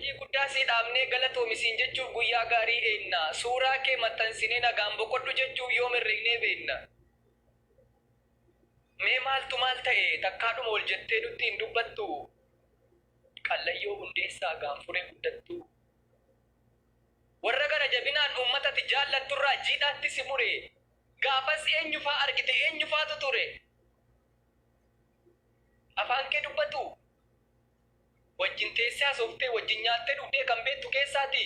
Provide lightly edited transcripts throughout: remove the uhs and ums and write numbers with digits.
Hojii guddaa si dhaabnee galatoomisin jechuuf guyyaa gaarii eenna. Suuraa kee maxxansinee nagaan boqodhu jechuuf yoom herregnee beenna. Mee maaltu maal ta'e takkaadhuma ol jettee nutti hin dubbattu. Qallayyoo hundeessaa gaanfuree guddattu. Warra gara jabinaan uummatatti jaallatturraa jiidhaatti si mure. Gaafas eenyufaa argite eenyufaatu ture. Afaan kee dubbatu. Wajjin teessee asooftee wajjin nyaattee dhugdee kan beektu keessaati.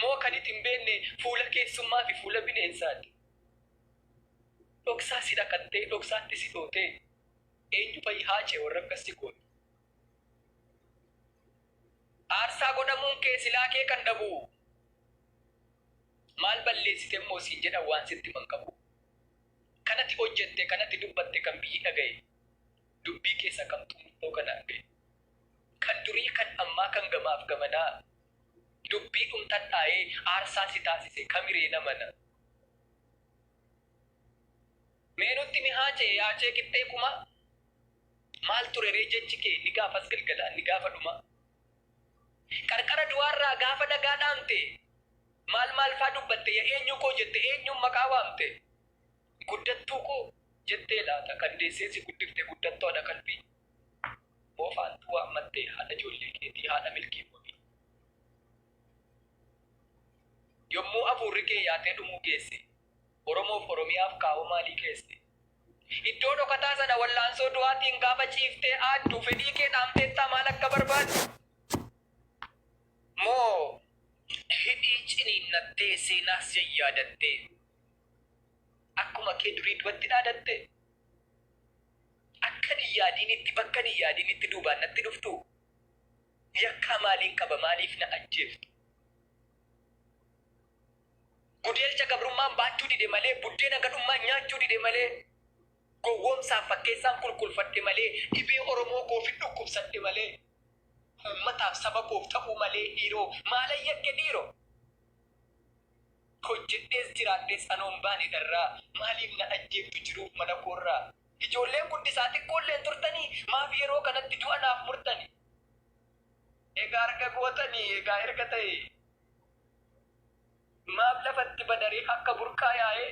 Moo kan itti hin beekne fuula keessummaa fi fuula bineensaati. Dhoksaa si dhaqattee dhoksaatti si tootee eenyu fa'i haacee warra akkasii goone. Aarsaa godhamuun kee silaa kee kan dhabu. Maal balleessite immoo siin jedhan waan sitti man qabu. Kanatti hojjette kanatti dubbatte kan biyyi dhaga'e. Dubbii keessa kam xumurtoo kan argee. Kan durii kan ammaa kan gamaaf gamanaa. Dubbii dhumtan dhaa'ee aarsaa si taasise kamiree namana. Mee nutti mi haacee qixxee kuma. Maal ture ree jechi kee ni gaafas galgalaan ni gaafa dhuma. Qarqara du'aarraa gaafa dhagaa dhaamte. Maal faa dubbatte yaa eenyu koo jette eenyuun maqaa waamte. Guddattuu koo jettee laata kan deessee si guddifte guddattoodha qalbii. Moofaantu waammattee haadha ijoollee keetii haadha milkii mootii. Yommuu afuurri kee yaatee dhumuu geesse. Oromoof Oromiyaaf kaa'uu maalii keesse. Iddoo dhokataa sana wallaansoo du'aatiin gaafa ciiftee aaddu fedhii kee dhaamteettaa maal akka barbaadu. Moo hidhii ciniinnattee seenaas yaadattee. Akkuma kee durii duratti dhaadatte. Akka yaadinitti bakka yaadinitti duubaan natti dhuftu. Yakkaa maaliin qaba maaliif na ajjeeftu. Gudeelcha gabrummaan baachuu dide malee buddeena gadhummaan nyaachuu dide malee gowwoomsaaf fakkeessaan kulkulfadhe malee dhibee Oromoo koo fi dhukkubsadhe malee uummataaf saba koof ta'uu malee dhiiroo maala yakke dhiiroo. Hojjedhees jiraadhees anoon baane dharraa maaliif na ajjeeftu jiruuf mana koorraa. Ijoolleen guddisaa xiqqoolleen turtanii maaf yeroo kanatti du'a naaf murtani. Egaa erga gootanii egaa erga ta'e. Maaf lafatti badaree akka burqaa yaa'ee.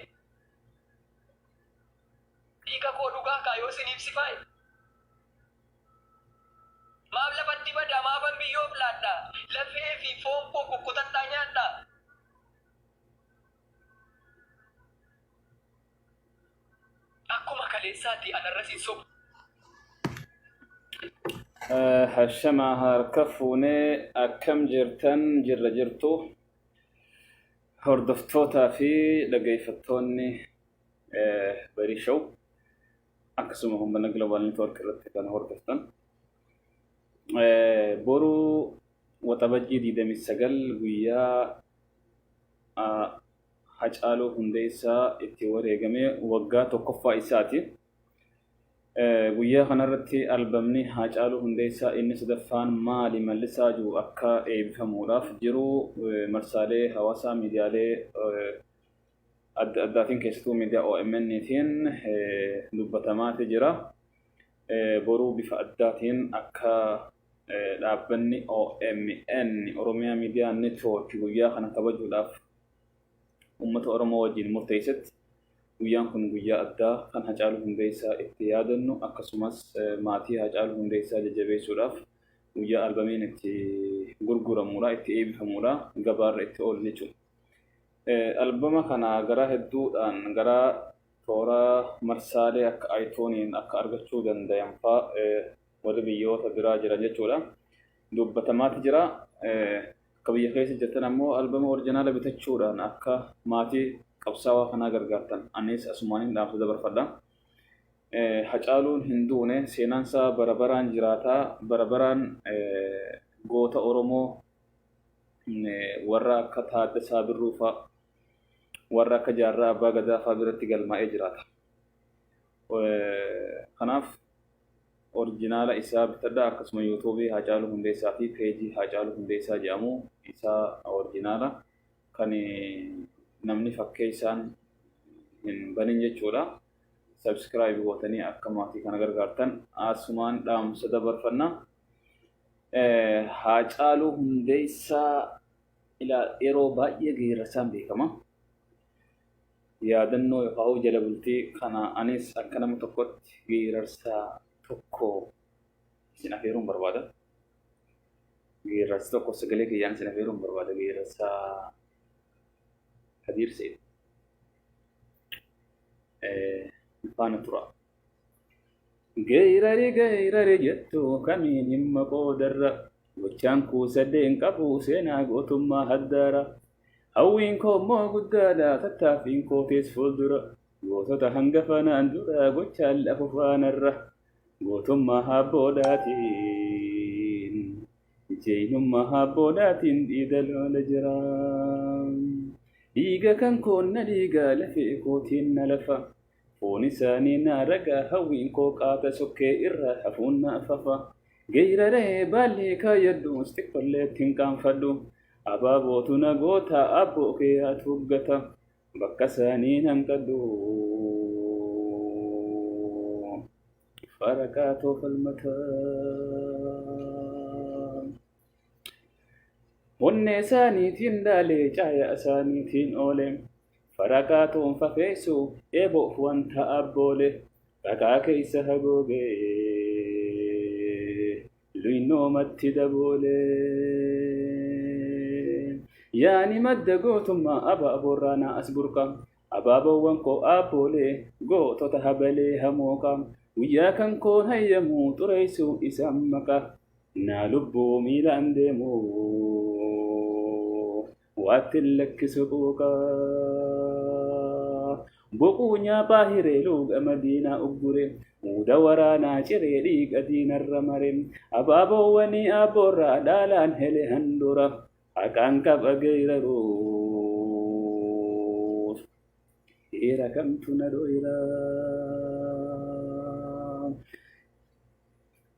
Dhiiga koo dhugaa kaayoo siniif si faaye. Maaf lafatti badaa maafan biyyoof laadhaa. Lafee fi foon koo kukkutadhaa nyaadhaa. Akkuma kaleessaati anarrasiin sobu. Hashama harka fuunee akkam jirtan jirra jirtu. Hordoftootaa fi dhaggeeffattoonni barii show. Akkasuma humna Global Network irratti kan hordoftan. Boruu waxabajjii 29 guyyaa Hacaaluu Hundeessaa itti wareegame waggaa tokkoffaa isaati. Guyyaa kanarratti albamni Hacaaluu Hundeessaa inni sadaffaan maali mallisaa jiru akka eebbifamuudhaaf jiru marsaalee hawaasaa miidiyaalee adda addaatiin keessattuu miidiyaa OMN'tiin dubbatamaati jira. Boruu bifa addaatiin akka dhaabbanni OMN Oromiyaa Miidiyaa Network guyyaa kana kabajuudhaaf ummata Oromoo wajjin murteessetti guyyaan kun guyyaa addaa kan Hacaaluu Hundeessaa itti yaadannu akkasumas maatii Hacaaluu Hundeessaa jajjabeessuudhaaf guyyaa albamiin itti gurguramuudha itti eebbifamuudha gabaarra itti oolu jechuudha. Albama kana gara hedduudhaan gara toora marsaalee akka iTunes akka argachuu danda'an fa'aa warri biyyoota biraa jiran jechuudha. Dubbatamaati jira. Akka biyya keessa jirtan ammoo albama orjinaala bitachuudhaan akka maatii qabsaawaa kanaa gargaartan anis asumaaniin dhaamsa dabarfadha. Hacaaluun hin duune seenaansaa barabaraan jiraataa barabaraan goota Oromoo warra akka Taaddasaa Birruu fa'aa warra akka Jaarraa Abbaa Gadaa fa'aa biratti galmaa'ee jiraata. Kanaaf orjinaala isaa bitadha akkasuma yuutuubii Hacaaluu Hundeessaa fi peejii Hacaaluu Hundeessaa jedhamu isaa orjinaala kan namni fakkee isaan hin banin jechuudha. Subscribe gootanii akka maatii kana gargaartan asumaan dhaamsa dabarfanna. Haacaaluu Hundeessaa yeroo baay'ee geerrasaan beekama. Yaadannoo yookaan jala bultii kana anis akka nama tokkotti geerarsaa tokko isin afeeruun barbaada. Geerarsa tokko sagalee kiyyaan isin afeeruun barbaada. Geerarsaa Kadiir Seed. Faana tura. Geerari jettu kamiin himma qoodarra. Gochaan kuusadeen qabu seenaa gootummaa haddaara. Hawwiin koo immoo guddaadha tattaaffiin koo tees fuuldura. Gootota hangafa naan dura gochaan lafa faanarra. Gootummaa habboodhaatiin jeenummaa habboodhaatiin dhiiga lola jira. Dhiiga kan koonna dhiiga lafee kootiin na lafa. Foon isaanii na ragaa hawwiin koo qaata sokkee irra hafuun na afafa. Geeraree baallee kaayyaddu istiqballeetti hin qaanfadhu. Abaabootu na goota abboo kee haa tuggata. Bakka isaanii nan qaddu. Faraqaatoo falmataa. Onnee isaaniitiin daalee caayaa isaaniitiin oole. Faraqaatoon fafeessu eeboof wanta abboole. Dhaqaa keessa hagoogee. Luinoomatti daboole. Yaani madda gootummaa abaaboorraa na as burqa. Abaaboowwan koo abboole gootota habalee hamooqa. Guyyaa kan koon hayyamuu xureessuu isaan maqa. Naa lubbuu miilaan deemu waatti lakkisu quuqa. Boquu nyaaphaa hireeluu gama diinaa uggure. Muuda waraanaa ciree dhiiga diinarra mare. Abaaboowwanii abboorraa dhaalaan hele handura. Haqaan qaba geeraruuf. Heera kamtu na dhoyra.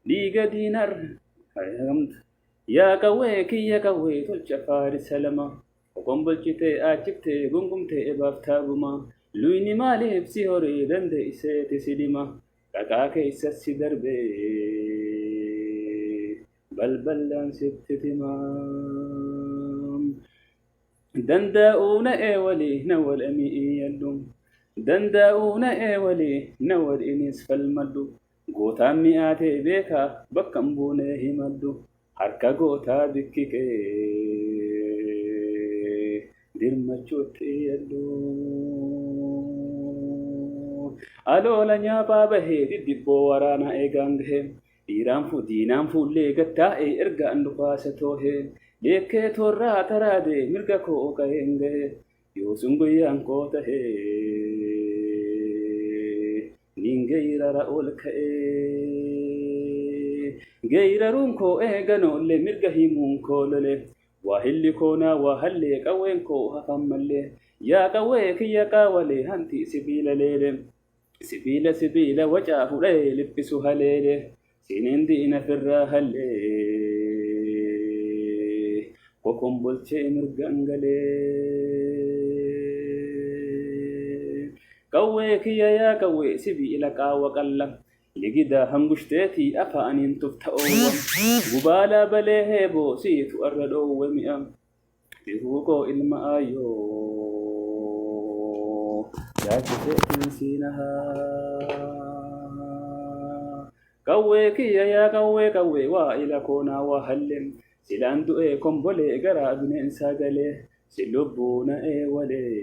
Dhiiga diinarra haramta. Yaa qawwee kiyya qawwee tolcha faarisa lama. Okoon bulchitee achiftee gungumtee baaftaa guma. Luyni maaliif si horii dandeesseeti si dhima. Dhaqaa keessa si darbee balballaan sitti timaa. Danda'uu na walii na wal mi'iyadhu. Danda'uu na walii na wal inis falmadhu. Gootaan mi'aatee beekaa bakka hin buune himadhu. Harka gootaa bikki kee dirmachuutti yaddu. Aloola nyaaphaa bahee diddibboo waraanaa eegaan gahee. Diinaan fuullee gattaa'ee ergaan dhufaasa toohee. Leekkee toorraa taraadee mirga koo qaheen gahee. Yoosun guyyaan koo tahee niin geerara ol ka'ee. Geeraruun koo eeganoollee mirga himuun koo lolee. Waa hilli koonaa waa hallee qawween koo hafan mallee. Yaa qawwee kiyya qaawalee hanti sibiila leelee. Sibiila wacaa fudhee liphisu haleelee. Siniin diina firraa hallee. Kokoon bolchee mirgaan galee. Qawwee kiyya yaa qawwee sibiila qaawwa qalla. Ligidaa hangushteetii afaaniin tufta'oowwan. Gubaalaa balee heeboo siitu arra dhoowwe mi'a. Tihuukoo ilma ayyoo. Yaachifeetiin siinahaa. Qawwee kiyya yaa qawwee waa ila koonaa waa hallee. Silaan du'ee kombolee garaa bineensaa galee. Si lubbuu na'ee walee.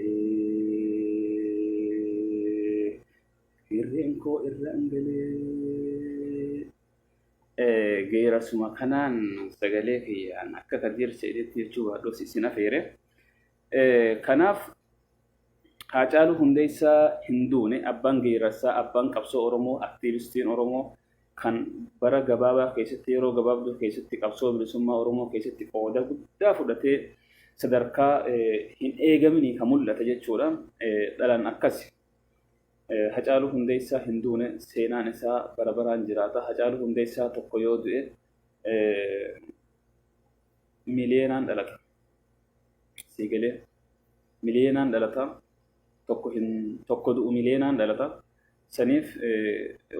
Hirreen koo irraan galee. Geerasuma kanaan sagalee kiyyaan akka Kadiir Seeditti jechuu baadhus isin afeere. Kanaaf Haacaaluu Hundeessaa hin duune abbaan geerarsaa abbaan qabsoo Oromoo aktiivistiin Oromoo kan bara gabaabaa keessatti yeroo gabaabduu keessatti qabsoo bilisummaa Oromoo keessatti qooda guddaa fudhatee sadarkaa hin eegamnii kan mul'ata jechuudha. Dhalaan akkasi. Haacaaluu Hundeessaa hin duune seenaan isaa bara baraan jiraata. Haacaaluu Hundeessaa tokko yoo du'e miliyeenaan dhalata. Siigalee miliyeenaan dhalata. Tokko du'u miliyeenaan dhalata. Saniif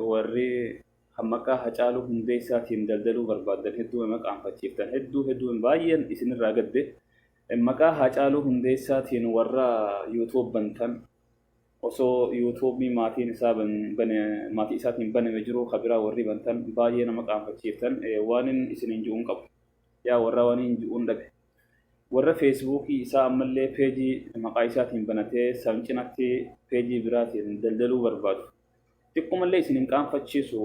warri maqaa Hacaaluu Hundeessaatiin daldaluu barbaadan hedduu nama qaanfachiiftan hedduu baay'een isinirraa gadde maqaa Hacaaluu Hundeessaatiin warra YouTube bantan osoo YouTube maatiin isaa maatii isaatiin baname jiru kabiraa warri bantan baay'ee nama qaanfachiiftan waan isiniin ji'uun qabu yaa warra waan hin ji'uun dhabe warra Facebook isaa ammallee peejii maqaa isaatiin banatee samcinatti peejii biraatiin daldaluu barbaadu xiqqoomallee isiniin qaanfachiisu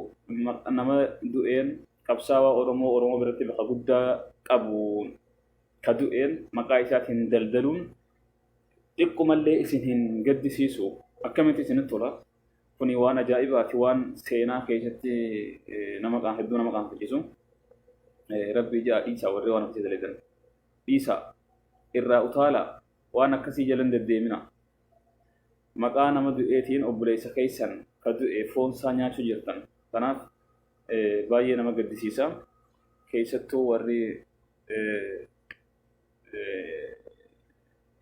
nama du'een qabsaawaa Oromoo biratti bakka guddaa qabu ka du'een maqaa isaatiin daldaluun xiqqoomallee isin hin gaddisiisu akkamitti isinitti tola kuni waan ajaa'ibaati waan seenaa keessatti hedduu nama qaanfachiisu rabbii jaa dhiisaa warri waan akkasii dalagan dhiisaa irraa utaala waan akkasii jalan deddeemina maqaa nama du'eetiin obboleessa keessan ka du'e foonsaa nyaachuu jirtan kanaaf baay'ee nama gaddisiisa keessattuu warri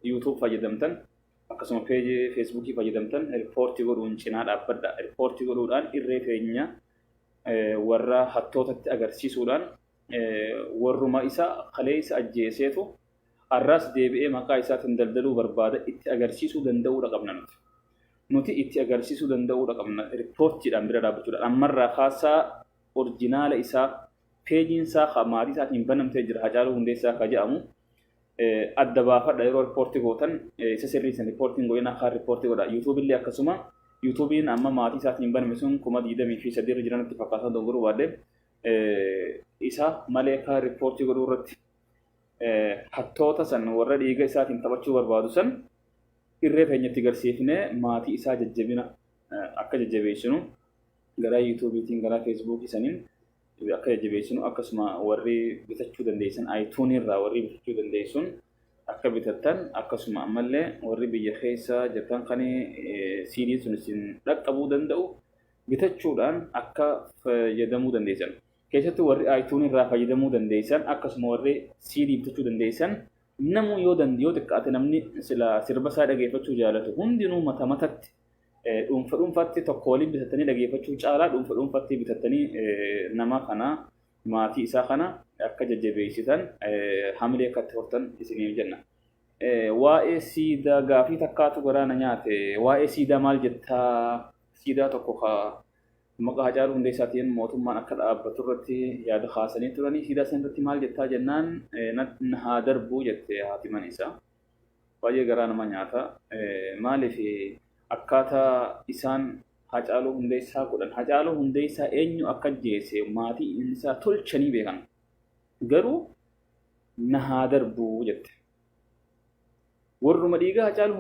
YouTube fayyadamtan akkasuma peejii Facebook fayyadamtan riippoortii godhuun cinaa dhaabbadha riippoortii godhuudhaan irree keenya warra hattootatti agarsiisuudhaan warruma isa kalee isa ajjeeseetu arraas deebi'ee maqaa isaatiin daldaluu barbaada itti agarsiisuu danda'uudha qabna nuti itti agarsiisuu danda'uudha qabna riippoortiidhaan bira dhaabbachuudhaan ammarraa kaasaa orjinaala isaa peejiin isaa maatii isaatiin banamtee jira Hacaaluu Hundeessaa ka jedhamu adda baafadha yeroo riippoortii gootan isa sirriisan riippoortiin godhina akka riippoortii godha YouTube illee akkasuma YouTubein amma maatii isaatiin baname sun 23 jiranatti fakkaatan dogoruu baadde isa malee akka riippoortii godhuu irratti hattoota san warra dhiiga isaatiin taphachuu barbaadu san irree keenyatti garsiifnee maatii isaa jajjabina akka jajjabeessinu gara YouTubeetiin gara Facebook saniin akka jajjabeessinu akkasuma warri bitachuu dandeessan iTunes irraa warri bitachuu dandeessun akka bitattan akkasuma ammallee warri biyya keessa jirtan kan CD sun isin dhaqqabuu danda'u bitachuudhaan akka fayyadamuu dandeessan keessattuu warri iTunes irraa fayyadamuu dandeessan akkasuma warri CD bitachuu dandeessan namuu yoo xiqqaate namni sirba isaa dhageeffachuu jaalatu hundinuu matatti dhuunfaatti tokko waliin bitattanii dhageeffachuu caalaa dhuunfaatti bitattanii nama kana maatii isaa kana akka jajjabeessitan hamilee akka itti hortan isiniif jenna. Waa'ee siidaa gaafii takkaatu garaana nyaate waa'ee siidaa maal jettaa siidaa tokko maqaa Hacaaluu Hundeessaatiin mootummaan akka dhaabbatu irratti yaada kaasanii turanii siidaa san irratti maal jettaa jennaan na haa darbuu jette haati mana isaa baay'ee garaa nama nyaata maaliif akkaataa isaan Hacaaluu Hundeessaa godhan Hacaaluu Hundeessaa eenyu akka jeese maatii isaa tolchanii beekan garuu na haa darbuu jette warruma dhiiga Hacaaluu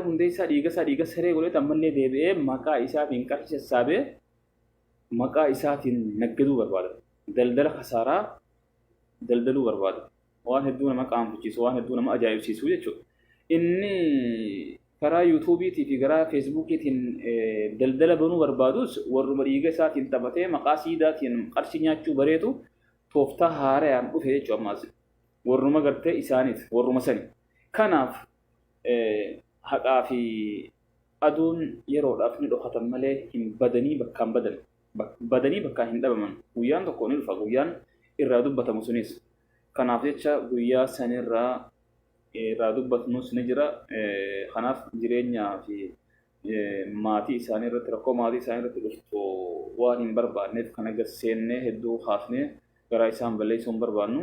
Hundeessaa dhiiga saree godhate ammallee deebi'ee maqaa isaatiin qarshii sassaabee maqaa isaatiin naggaduu barbaada daldala kasaaraa daldaluu barbaada waan hedduu nama qaanfachiisu waan hedduu nama ajaa'ibsiisu jechuudha inni karaa YouTubeetii fi karaa Facebookiitiin daldala banuu barbaadus warruma dhiiga isaatiin taphatee maqaa siidaatiin qarshii nyaachuu bareetu tooftaa haarayaan dhufe jechuudha ammaas warruma gartee isaaniif warruma sani kanaaf haqaa fi aduun yeroodhaaf ni dhokatan malee hin badanii bakkaan hin dhabaman guyyaan tokko ni dhufa guyyaan irraa dubbatamu sunis kanaaf jecha guyyaa sanirraa irraa dubbatnus ni jira kanaaf jireenyaa fi maatii isaanii irratti rakkoo maatii isaanii irratti dhuftu waan hin barbaanneef kana gasseennee hedduu haasnee garaa isaan balleessuu hin barbaannu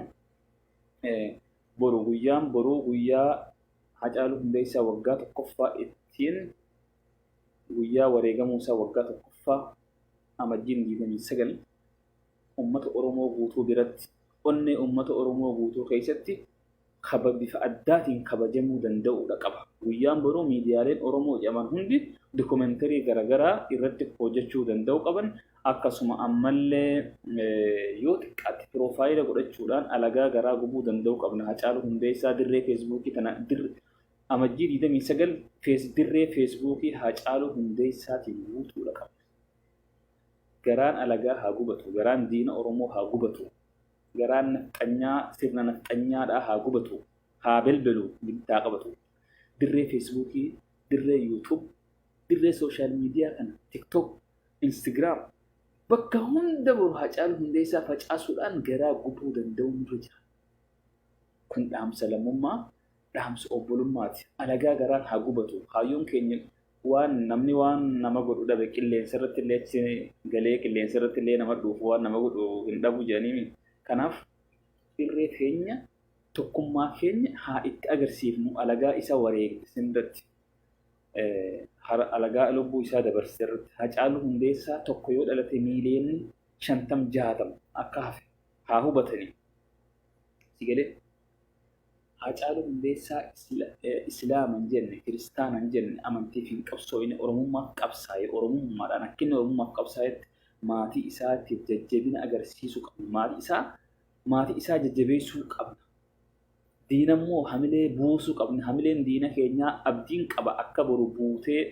boruu guyyaa Hacaaluu Hundeessaa waggaa tokkoffaa ittiin guyyaa wareegamuu isaa waggaa tokkoffaa amajjiin 29 ummata Oromoo guutuu biratti onnee ummata Oromoo guutuu keessatti bifa addaatiin kabajamuu danda'uudha qaba. Guyyaan boruu miidiyaaleen Oromoo jedhaman hundi dookumentarii garaagaraa irratti hojjechuu danda'u qaban akkasuma ammallee yoo xiqqaatti piroofaayila godhachuudhaan alagaa garaa gubuu danda'u qabna. Hacaaluu Hundeessaa dirree Feesbuukii tana amajjii 29 dirree Feesbuukii Hacaaluu Hundeessaatiin guutuudha qabna. Garaan alagaa haa gubatu, garaan diina Oromoo haa gubatu. garaan nafxanyaa sirna nafxanyaadhaa haa gubatu haa belbelu bittaa qabatu dirree Feesbuukii dirree YouTube dirree sooshaal miidiyaa kana TikTok Instagram bakka hunda boru Haacaaluu Hundeessaa facaasuudhaan garaa gubuu danda'u nurra jira. Kun dhaamsa lammummaa, dhaamsa obbolummaati. Alagaa garaan haa gubatu. Kaayyoon keenya waan namni waan nama godhu dhabe qilleensa irratti illee galee qilleensa irratti illee nama dhuufu waan nama godhu hin dhabu jedhanii. Kanaaf irree keenya tokkummaa keenya haa itti agarsiifnu alagaa isa wareegsisan irratti. Alagaa lubbuu isaa dabarsee irratti Haacaaluu Hundeessaa tokko yoo dhalate miiliyoonni 50-60 akka hafe haa hubatanii. Sigalee Haacaaluu Hundeessaa Islaama hin jenne, Kiristaana hin jenne, amantiif hin qabsoofne, Oromummaaf qabsaa'e, Oromummaadhaan akka inni Oromummaaf qabsaa'etti maatii isaatiif jajjabina agarsiisuu qabna. Maatii isaa jajjabeessuu qabna. Diina immoo hamilee buusuu qabna. Hamileen diina keenyaa abdiin qaba akka boru buutee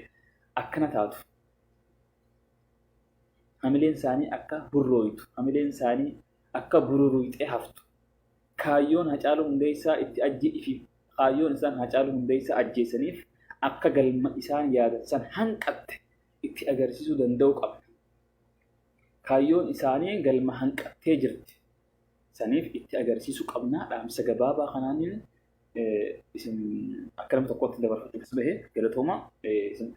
akkana taatu. Hamileen isaanii akka burrooytu. Hamileen isaanii akka bururuyxee haftu. Kaayyoon Haacaaluu Hundeessaa itti ajjeefi. Kaayyoon isaan Haacaaluu Hundeessaa ajjeesaniif akka galma isaan yaadatan hanqatte itti agarsiisuu danda'u qabna. Kaayyoon isaanii galma hanqattee jirti. Saniif itti agarsiisuu qabna. Dhaamsa gabaabaa kanaanin isin akka nama tokkotti dabarfachuu bahee galatooma isin